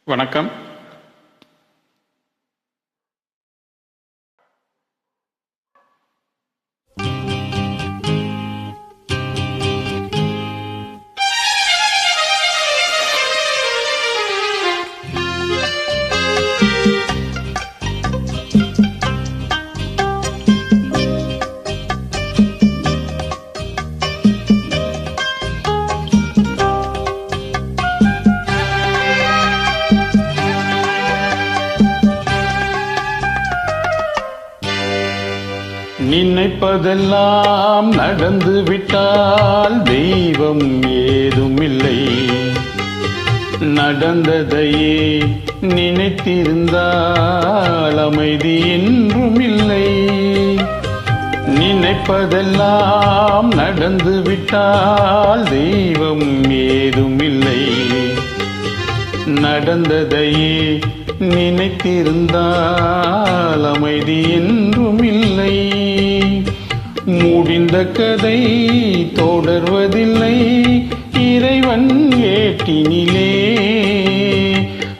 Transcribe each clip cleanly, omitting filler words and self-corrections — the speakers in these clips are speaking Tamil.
வணக்கம். நினைப்பதெல்லாம் நடந்து விட்டால் தெய்வம் ஏதுமில்லை. நடந்ததையே நினைத்திருந்தால் அமைதி என்றும் இல்லை. நினைப்பதெல்லாம் நடந்து விட்டால் தெய்வம் ஏதுமில்லை. நடந்ததையே நினைத்திருந்தால் அமைதி என்றும் இல்லை. முடிந்த கதை தொடர்வதில்லை இறைவன் ஏட்டினிலே.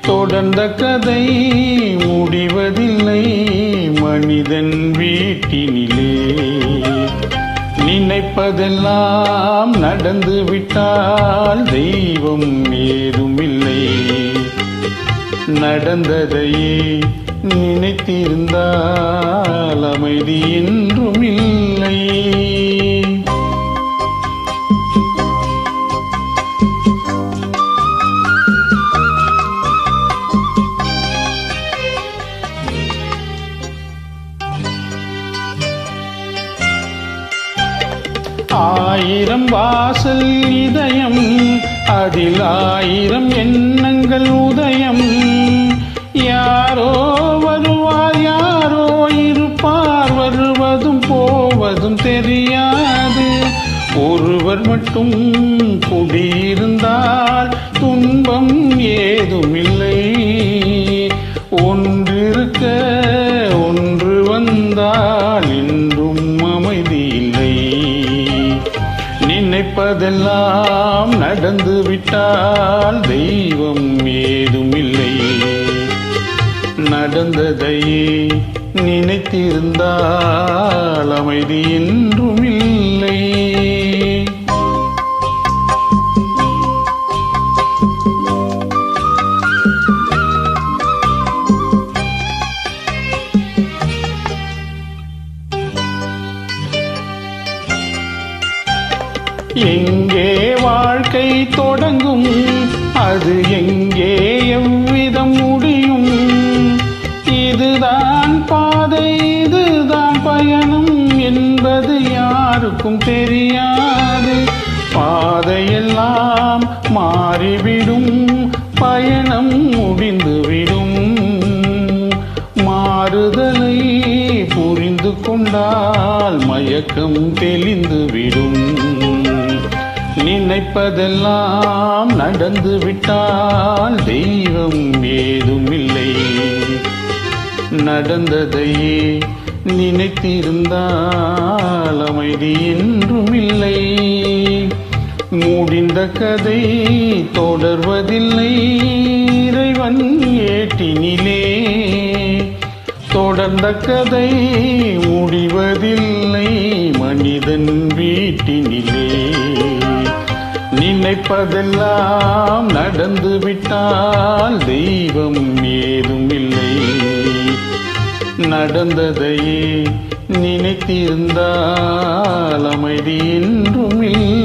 தொடர்ந்த கதை முடிவதில்லை மனிதன் வீட்டினிலே. நினைப்பதெல்லாம் நடந்து விட்டால் தெய்வம் ஏதுமில்லை. நடந்ததையே நினைத்திருந்தால் அமைதி என்றும் இல்லை. ஆயிரம் வாசல் இதயம், அதில் ஆயிரம் எண்ணங்கள் உதயம். யாரோ வருவார் யாரோ இருப்பார், வருவதும் போவதும் தெரியாது. ஒருவர் மட்டும் குடியிருந்தால் துன்பம் ஏதுமில்லை. ஒன்றிருக்க ஒன்று வந்தால் என்றும் அமைதி இல்லை. நினைப்பதெல்லாம் நடந்து விட்டால் தெய்வம் ஏதுமில்லை. நடந்ததையே நினைத்திருந்தால் அமைதி என்றும் இல்லை. எங்கே வாழ்க்கை தொடங்கும், அது எங்கே எவ்விதம் முடியும்? இதுதான் பாதை இதுதான் பயணம் என்பது யாருக்கும் தெரியாது. பாதையெல்லாம் மாறிவிடும், பயணம் முடிந்துவிடும். மாறுதலை புரிந்து கொண்டால் மயக்கம் தெளிந்துவிடும். நினைப்பதெல்லாம் நடந்து விட்டால் தெய்வம் ஏதுமில்லை. நடந்ததையே நினைத்திருந்தால் அமைதி என்றும் இல்லை. முடிந்த கதை தொடர்வதில்லை இறைவன் ஏட்டினிலே. தொடர்ந்த கதை முடிவதில்லை மனிதன் வீட்டினிலே. நினைப்பதெல்லாம் நடந்து விட்டால் தெய்வம் ஏதுமில்லை. நடந்ததையே நினைத்திருந்தால் அமைதி என்றும் இல்லை.